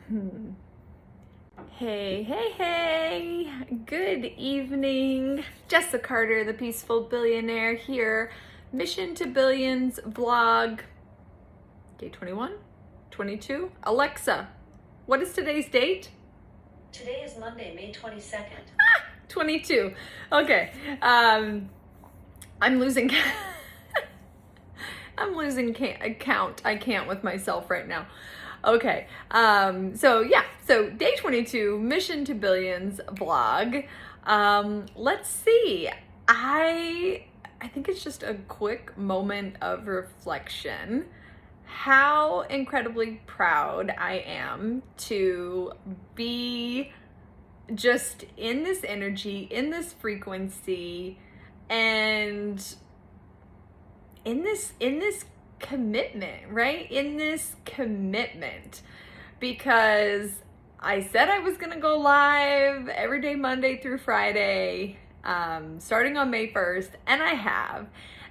Hey, hey, hey! Good evening. Jessica Carter, the Peaceful Billionaire here. Mission to Billions vlog. Day 21? 22? Alexa, what is today's date? Today is Monday, May 22nd. 22. Okay. I'm losing I'm losing count. I can't with myself right now. Okay. So day 22, Mission to Billions vlog. Let's see. I think it's just a quick moment of reflection. How incredibly proud I am to be just in this energy, in this frequency, and in this commitment, right? In this commitment, because I said I was gonna go live every day, Monday through Friday, starting on May 1st, and I have.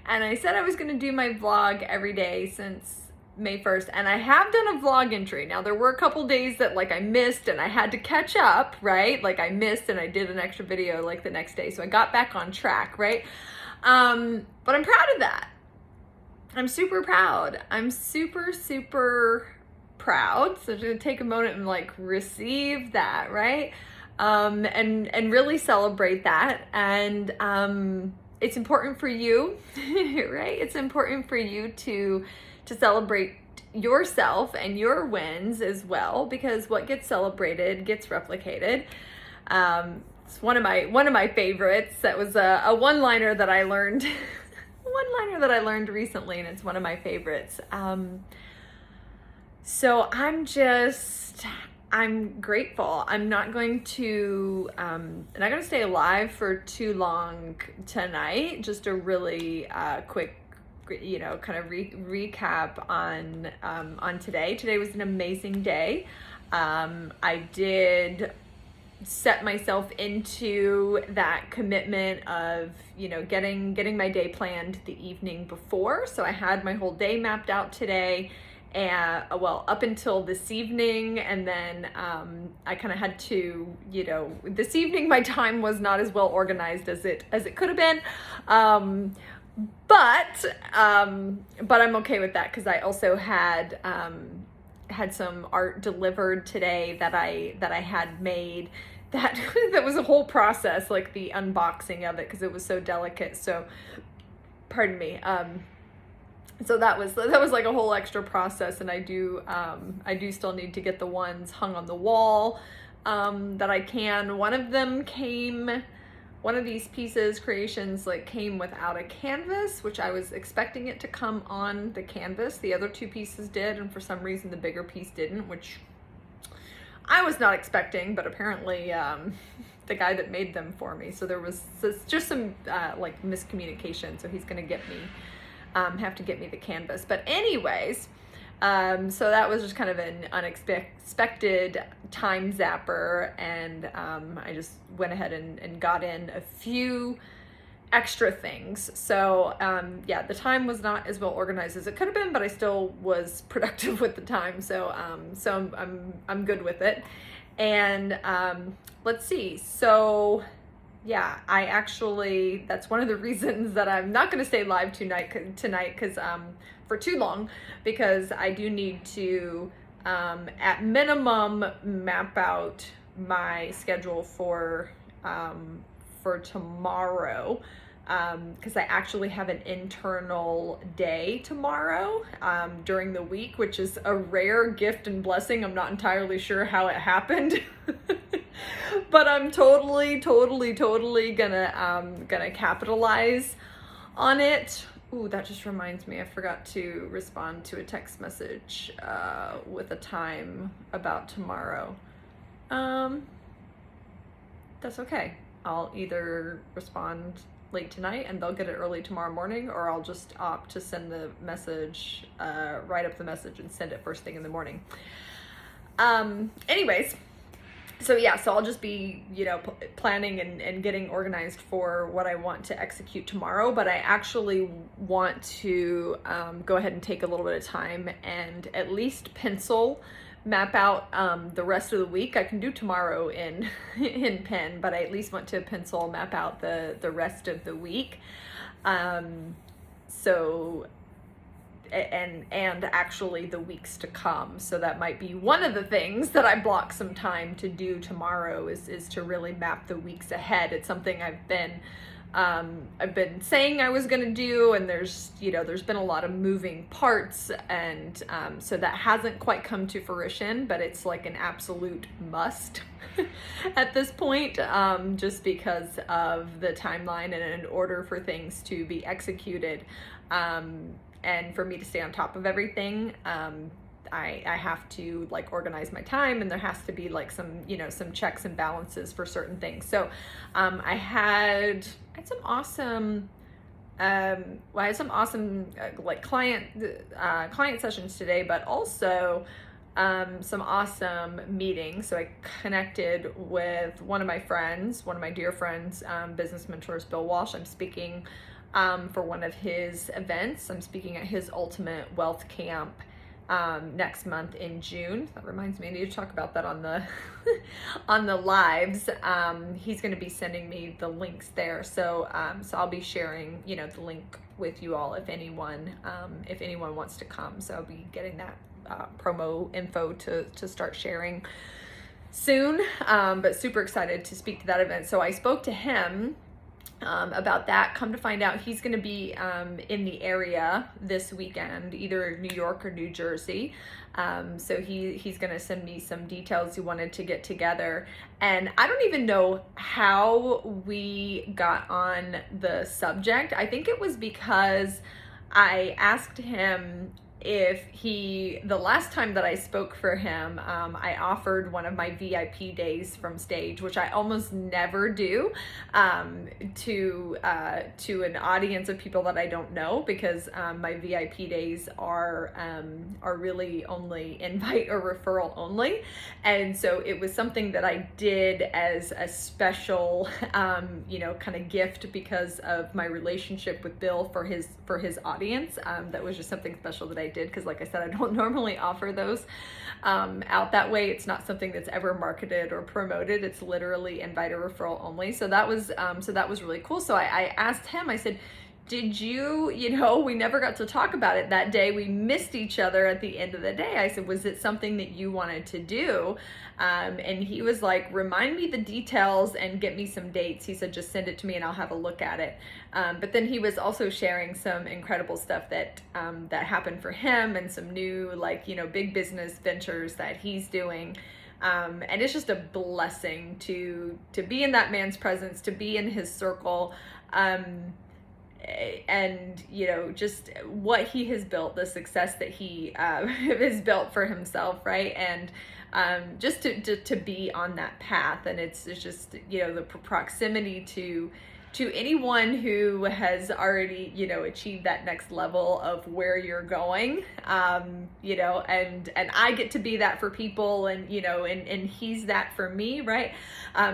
And I said I was gonna do my vlog every day since May 1st, and I have done a vlog entry. Now, there were a couple days that I missed and I had to catch up, right? I missed and I did an extra video the next day, so I got back on track, right? But I'm proud of that. I'm super proud. I'm super, super proud. So I'm gonna take a moment and receive that, right? And really celebrate that. And it's important for you, right? It's important for you to celebrate yourself and your wins as well, because what gets celebrated gets replicated. It's one of my favorites. That was a one-liner that I learned recently, and it's one of my favorites. So I'm grateful. I'm not going to stay alive for too long tonight. Just a really quick, kind of recap on today. Today was an amazing day. I did set myself into that commitment of getting my day planned the evening before. So I had my whole day mapped out today, and up until this evening, and then I kind of had to this evening my time was not as well organized as it could have been, but I'm okay with that, because I also had some art delivered today that I had made. That was a whole process, the unboxing of it, because it was so delicate. So, pardon me. So that was a whole extra process, and I do still need to get the ones hung on the wall that I can. One of these creations came without a canvas, which I was expecting it to come on the canvas. The other two pieces did, and for some reason the bigger piece didn't, which I was not expecting, but apparently the guy that made them for me. So there was just some miscommunication. So he's gonna have to get me the canvas. But anyways, so that was just kind of an unexpected time zapper, and I just went ahead and got in a few extra things. So the time was not as well organized as it could have been, but I still was productive with the time. So I'm good with it. And let's see. So I actually, that's one of the reasons that I'm not going to stay live tonight, because for too long, because I do need to at minimum map out my schedule for tomorrow, because I actually have an internal day tomorrow during the week, which is a rare gift and blessing. I'm not entirely sure how it happened, but I'm totally gonna capitalize on it. Ooh, that just reminds me, I forgot to respond to a text message with a time about tomorrow. That's okay. I'll either respond late tonight and they'll get it early tomorrow morning, or I'll just opt to send the message, write up the message and send it first thing in the morning. Anyways, so I'll just be, planning and getting organized for what I want to execute tomorrow, but I actually want to go ahead and take a little bit of time and at least pencil map out the rest of the week. I can do tomorrow in in pen, but I at least want to pencil map out the rest of the week. So and actually the weeks to come. So that might be one of the things that I block some time to do tomorrow is to really map the weeks ahead. It's something I've been saying I was going to do, and there's been a lot of moving parts, and so that hasn't quite come to fruition, but it's like an absolute must at this point, just because of the timeline and in order for things to be executed, and for me to stay on top of everything. I have to like organize my time, and there has to be like some checks and balances for certain things. So I had some awesome like client sessions today, but also some awesome meetings. So I connected with one of my dear friends, business mentors, Bill Walsh. I'm speaking for one of his events. I'm speaking at his Ultimate Wealth Camp next month in June. That reminds me, I need to talk about that on the on the lives. He's going to be sending me the links there, so I'll be sharing the link with you all if anyone wants to come. So I'll be getting that promo info to start sharing soon, but super excited to speak to that event. So I spoke to him about that. Come to find out, he's going to be in the area this weekend, either New York or New Jersey. So he's going to send me some details. He wanted to get together, and I don't even know how we got on the subject. I think it was because I asked him if the last time that I spoke for him, I offered one of my VIP days from stage, which I almost never do, to an audience of people that I don't know, because my VIP days are really only invite or referral only. And so it was something that I did as a special, kind of gift because of my relationship with Bill for his audience. That was just something special that I did, because like I said, I don't normally offer those out that way. It's not something that's ever marketed or promoted. It's literally invite or referral only. So that was really cool. So I asked him, I said, did you, we never got to talk about it that day. We missed each other at the end of the day. I said, was it something that you wanted to do? And he was like, remind me the details and get me some dates. He said, just send it to me and I'll have a look at it. But then he was also sharing some incredible stuff that happened for him, and some new, big business ventures that he's doing. And it's just a blessing to be in that man's presence, to be in his circle. And just what he has built, the success that he has built for himself, right? And just to be on that path. And it's just the proximity to anyone who has already achieved that next level of where you're going, and I get to be that for people, and and he's that for me, right?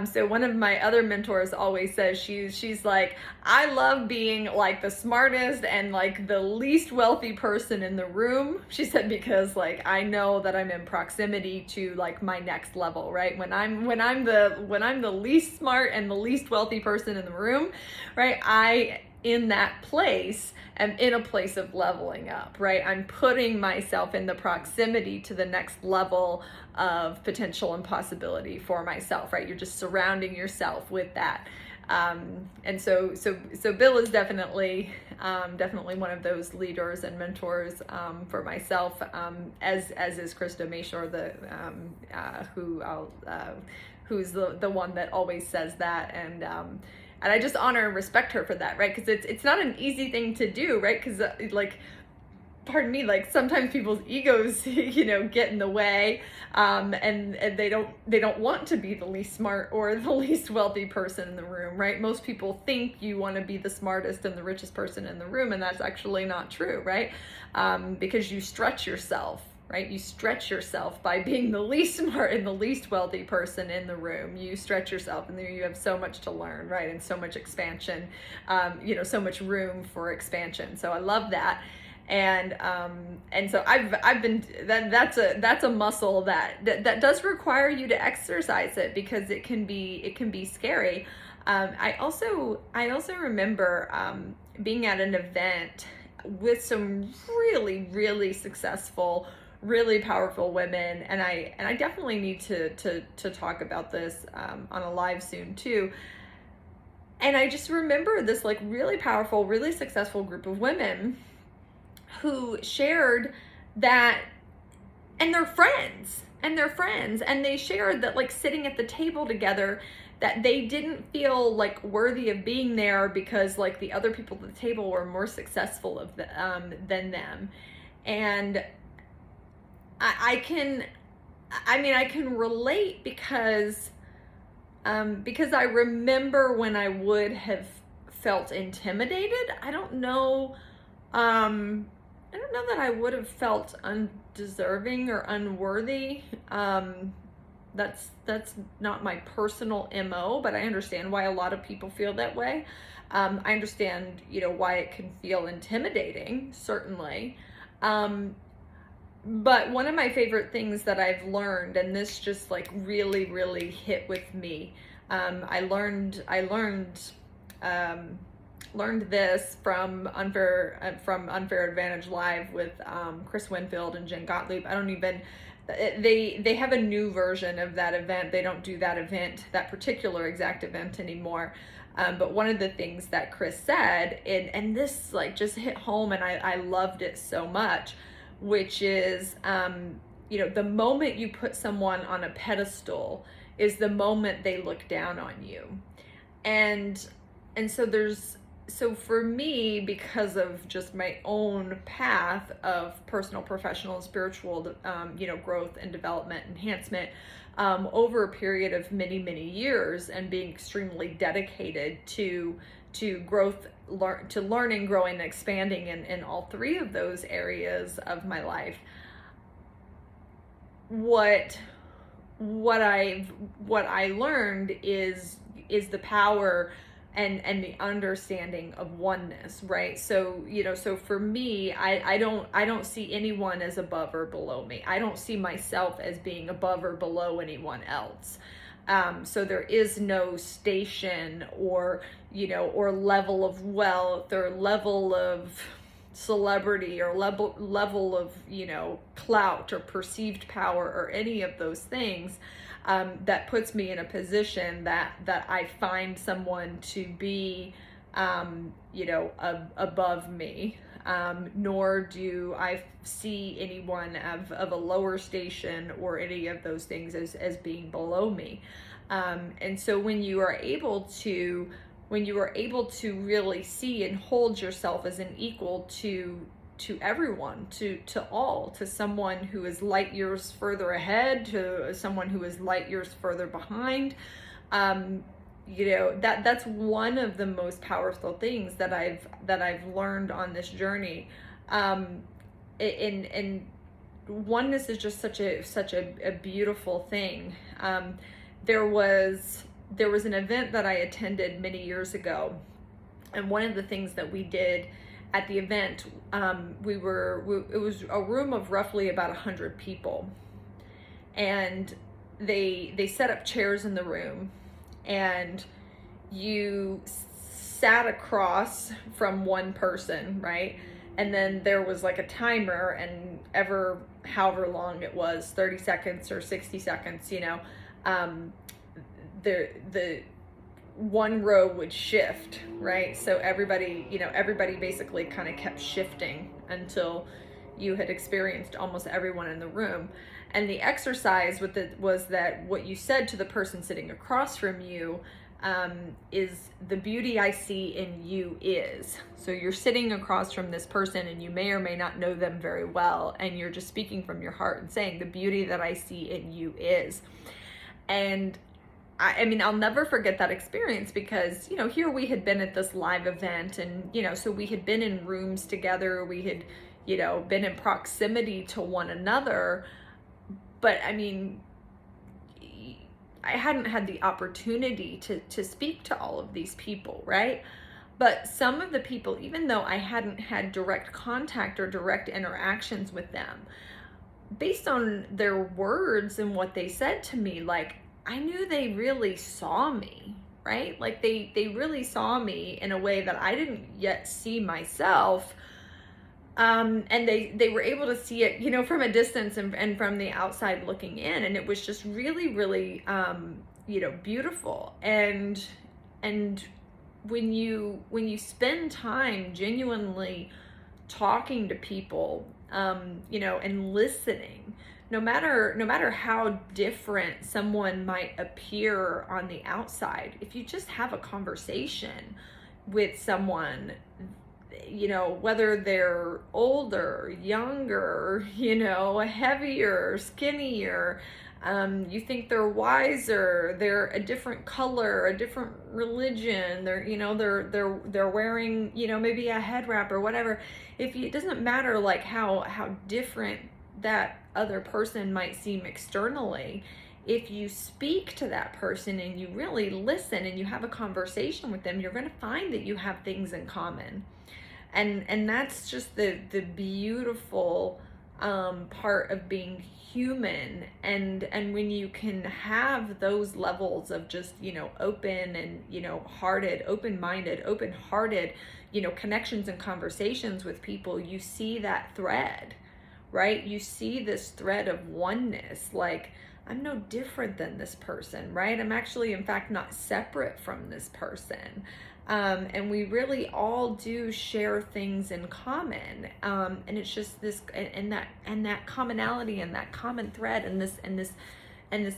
So one of my other mentors always says, she's like, I love being like the smartest and like the least wealthy person in the room. She said, because like I know that I'm in proximity to like my next level, right? When I'm the least smart and the least wealthy person in the room, right? I, in that place, am in a place of leveling up, right? I'm putting myself in the proximity to the next level of potential and possibility for myself, right? You're just surrounding yourself with that. And so Bill is definitely one of those leaders and mentors for myself, as is Krista Mashore, who's the one that always says that, and I just honor and respect her for that, right? Because it's not an easy thing to do, right? Because pardon me, like sometimes people's egos, get in the way, and they don't want to be the least smart or the least wealthy person in the room, right? Most people think you want to be the smartest and the richest person in the room, and that's actually not true, right? Because you stretch yourself. Right? You stretch yourself by being the least smart and the least wealthy person in the room. You stretch yourself, and you have so much to learn, right? And so much expansion, so much room for expansion. So I love that. And so I've been that's a muscle that does require you to exercise it, because it can be scary. I also remember being at an event with some really, really successful, really powerful women, and I definitely need to talk about this on a live soon too. And I just remember this like really powerful, really successful group of women who shared that, and they're friends, and they shared that, like, sitting at the table together, that they didn't feel like worthy of being there because like the other people at the table were more successful than them. And I can relate, because I remember when I would have felt intimidated. I don't know that I would have felt undeserving or unworthy. That's not my personal MO, but I understand why a lot of people feel that way. I understand, why it can feel intimidating, certainly. But one of my favorite things that I've learned, and this just like really, really hit with me, I learned this from Unfair Advantage Live with Chris Winfield and Jen Gottlieb. They have a new version of that event. They don't do that particular exact event anymore. But one of the things that Chris said, and this like just hit home, and I loved it so much, which is, the moment you put someone on a pedestal is the moment they look down on you. And so for me, because of just my own path of personal, professional, and spiritual, growth and development, enhancement, over a period of many, many years, and being extremely dedicated to growth, to learning, growing, and expanding in all three of those areas of my life, what I learned is the power and the understanding of oneness, right? So for me, I don't see anyone as above or below me. I don't see myself as being above or below anyone else. So there is no station or level of wealth or level of celebrity or level of clout or perceived power or any of those things that puts me in a position that I find someone to be above me, nor do I see anyone of a lower station or any of those things as being below me. And so when you are able to really see and hold yourself as an equal to everyone, to all, to someone who is light years further ahead, to someone who is light years further behind, that's one of the most powerful things that I've learned on this journey. And oneness is just such a beautiful thing. There was an event that I attended many years ago, and one of the things that we did at the event, it was a room of roughly about 100 people, and they set up chairs in the room, and you sat across from one person, right? And then there was like a timer, and however long it was, 30 seconds or 60 seconds, the one row would shift, right? So everybody basically kind of kept shifting until you had experienced almost everyone in the room. And the exercise was that what you said to the person sitting across from you is, the beauty I see in you is. So you're sitting across from this person, and you may or may not know them very well, and you're just speaking from your heart and saying, the beauty that I see in you is. And I mean, I'll never forget that experience, because, here we had been at this live event, and, so we had been in rooms together, we had, been in proximity to one another, but I mean, I hadn't had the opportunity to speak to all of these people, right? But some of the people, even though I hadn't had direct contact or direct interactions with them, based on their words and what they said to me, like, I knew they really saw me, right? Like they really saw me in a way that I didn't yet see myself. And they were able to see it, you know, from a distance and from the outside looking in. And it was just really, really, you know, beautiful. And when you spend time genuinely talking to people, you know, and listening, no matter how different someone might appear on the outside, if you just have a conversation with someone, you know, whether they're older, younger, you know, heavier, skinnier, you think they're wiser, they're a different color, a different religion, they're, you know, they're wearing, you know, maybe a head wrap or whatever. It doesn't matter like how different that other person might seem externally. If you speak to that person and you really listen and you have a conversation with them, you're going to find that you have things in common. And that's just the beautiful part of being human. And when you can have those levels of just, you know, open and, you know, hearted, open-minded, open-hearted, you know, connections and conversations with people, you see that thread, right? You see this thread of oneness, like, I'm no different than this person, right? I'm actually, in fact, not separate from this person. And we really all do share things in common. And it's just this, and that commonality and that common thread and this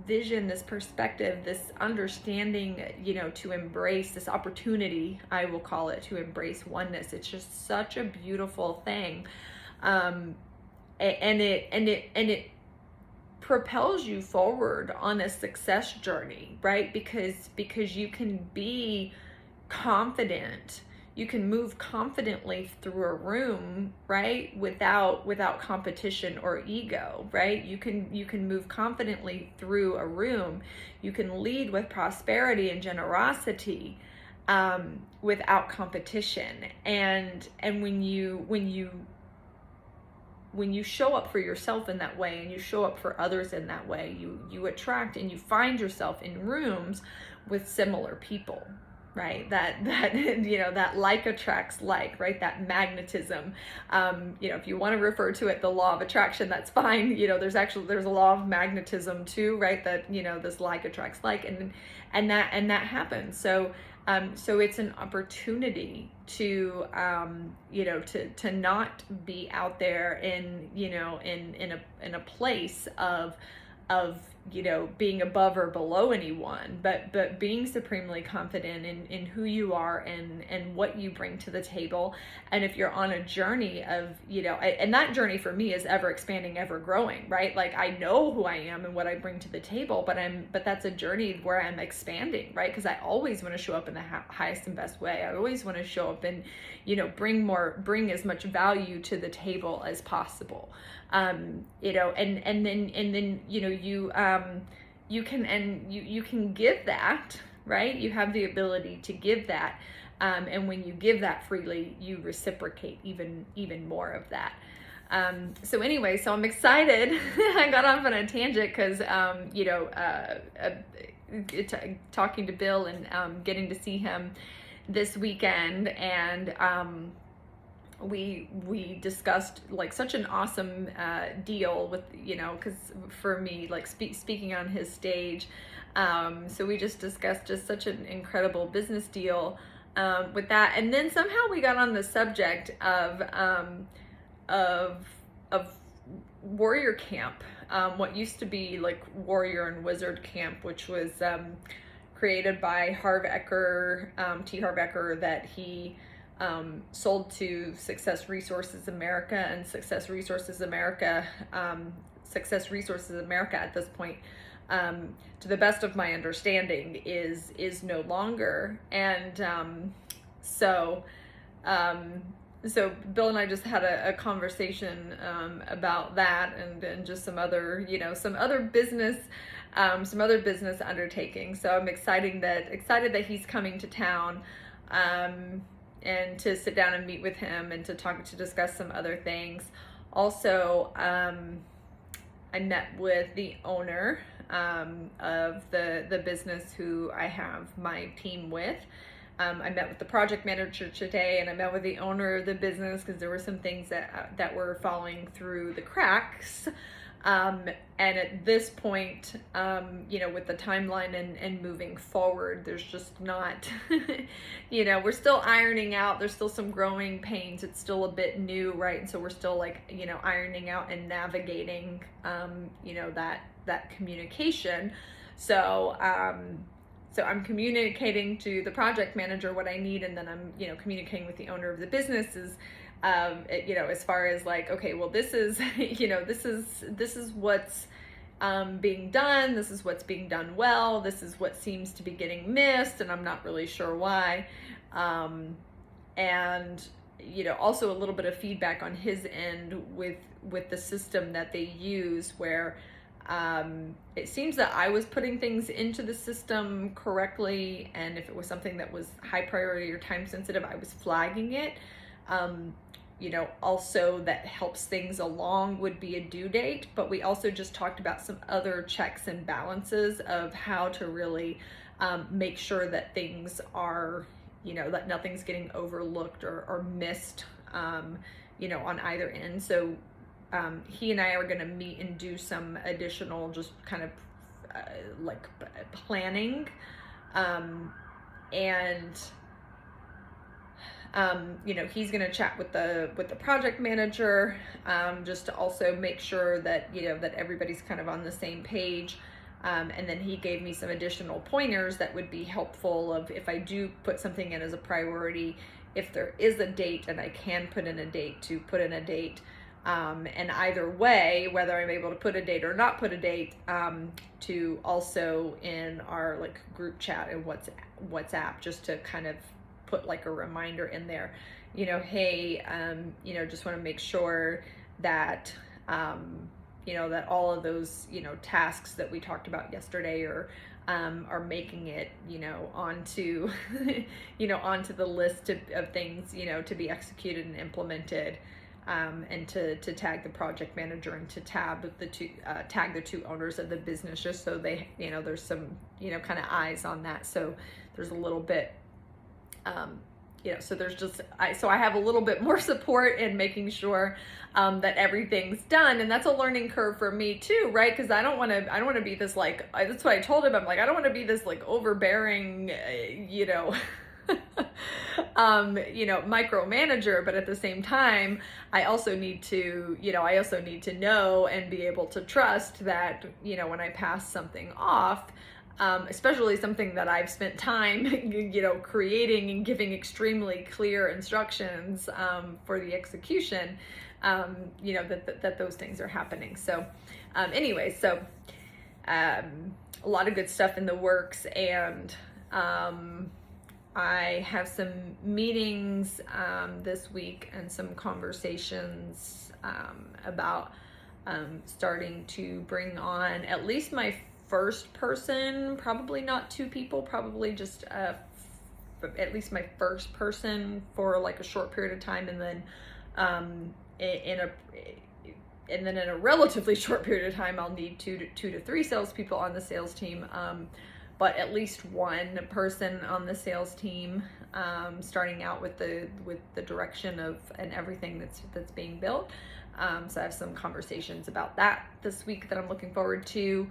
vision, this perspective, this understanding, you know, to embrace this opportunity, I will call it, to embrace oneness. It's just such a beautiful thing. And it propels you forward on a success journey, right? Because you can be confident, you can move confidently through a room, right? Without competition or ego, right? You can move confidently through a room. You can lead with prosperity and generosity, without competition. And when you show up for yourself in that way and you show up for others in that way, you attract and you find yourself in rooms with similar people, right? That you know, that like attracts like, right? That magnetism. You know, if you want to refer to it the law of attraction, that's fine. You know, there's a law of magnetism too, right? That, you know, this like attracts like, and that happens. So it's an opportunity to, you know, to not be out there in, you know, in a place of, you know, being above or below anyone, but being supremely confident in who you are and what you bring to the table. And if you're on a journey of, you know, and that journey for me is ever expanding, ever growing, right? Like, I know who I am and what I bring to the table, but that's a journey where I'm expanding, right? Because I always want to show up in the highest and best way. I always want to show up and, you know, bring as much value to the table as possible. You know, and then, you know, you can give that, right? You have the ability to give that. And when you give that freely, you reciprocate even more of that. So anyway, so I'm excited. I got off on a tangent because, you know, talking to Bill and getting to see him this weekend, and we discussed like such an awesome deal with, you know, because for me, like speaking on his stage, so we just discussed just such an incredible business deal with that. And then somehow we got on the subject of warrior camp, what used to be like warrior and wizard camp, which was created by Harv Eker, T. Harv Eker, that he sold to Success Resources America, and Success Resources America at this point, to the best of my understanding, is no longer. And so Bill and I just had a conversation about that, and just some other business undertakings. So I'm excited that he's coming to town. and to sit down and meet with him and to discuss some other things. Also, I met with the owner of the business who I have my team with. I met with the project manager today, and I met with the owner of the business because there were some things that were falling through the cracks. And at this point, with the timeline and moving forward, there's just not, we're still ironing out. There's still some growing pains. It's still a bit new, right? And so we're still ironing out and navigating, that communication. So I'm communicating to the project manager what I need, and then I'm, communicating with the owner of the business as far as okay, well, this is, this is what's being done. This is what's being done well. This is what seems to be getting missed, and I'm not really sure why. And also a little bit of feedback on his end with the system that they use, where it seems that I was putting things into the system correctly, and if it was something that was high priority or time sensitive, I was flagging it. Also that helps things along would be a due date, but we also just talked about some other checks and balances of how to really make sure that things are, that nothing's getting overlooked or missed, on either end. So he and I are going to meet and do some additional just kind of planning, he's going to chat with the project manager, just to also make sure that, that everybody's kind of on the same page. And then he gave me some additional pointers that would be helpful of if I do put something in as a priority, if there is a date and I can put in a date, to put in a date. And either way, whether I'm able to put a date or not put a date, to also in our group chat and WhatsApp, just to kind of put a reminder in there, hey, just want to make sure that, that all of those, tasks that we talked about yesterday are making it, onto, onto the list of things, to be executed and implemented, and to tag the project manager and to tag the two owners of the business, just so they, there's some, kind of eyes on that. So there's a little bit, so there's just, I have a little bit more support in making sure, that everything's done. And that's a learning curve for me too, right? Cause I don't want to be this, that's what I told him. I'm I don't want to be this overbearing, micromanager, but at the same time, I also need to know and be able to trust that, when I pass something off, especially something that I've spent time, creating and giving extremely clear instructions, for the execution, that those things are happening. So, a lot of good stuff in the works, and, I have some meetings, this week, and some conversations, about, starting to bring on at least my first person, probably not two people, probably just at least my first person for a short period of time, and then in a relatively short period of time, I'll need two to three salespeople on the sales team, but at least one person on the sales team, starting out with the direction of and everything that's being built. So I have some conversations about that this week that I'm looking forward to.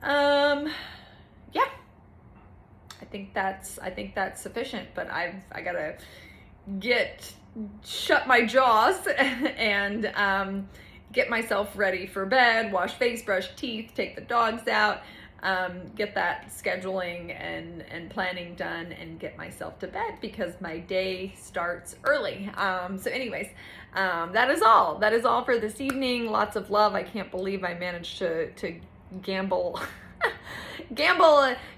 Yeah, I think that's sufficient, but I gotta shut my jaws and, get myself ready for bed, wash face, brush teeth, take the dogs out, get that scheduling and planning done, and get myself to bed because my day starts early. So anyways, that is all for this evening. Lots of love. I can't believe I managed to gamble,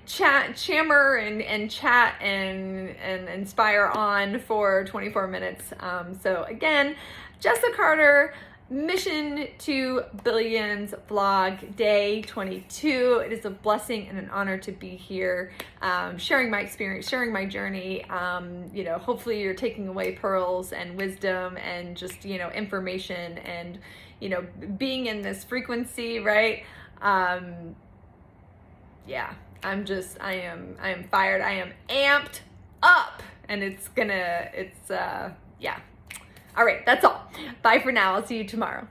chammer and chat and inspire on for 24 minutes. So again, Jessica Carter, Mission to Billions vlog day 22. It is a blessing and an honor to be here, sharing my experience, sharing my journey. You know, hopefully you're taking away pearls and wisdom and just, you know, information and, you know, being in this frequency, right? Yeah, I am fired. I am amped up, and yeah. All right, that's all. Bye for now. I'll see you tomorrow.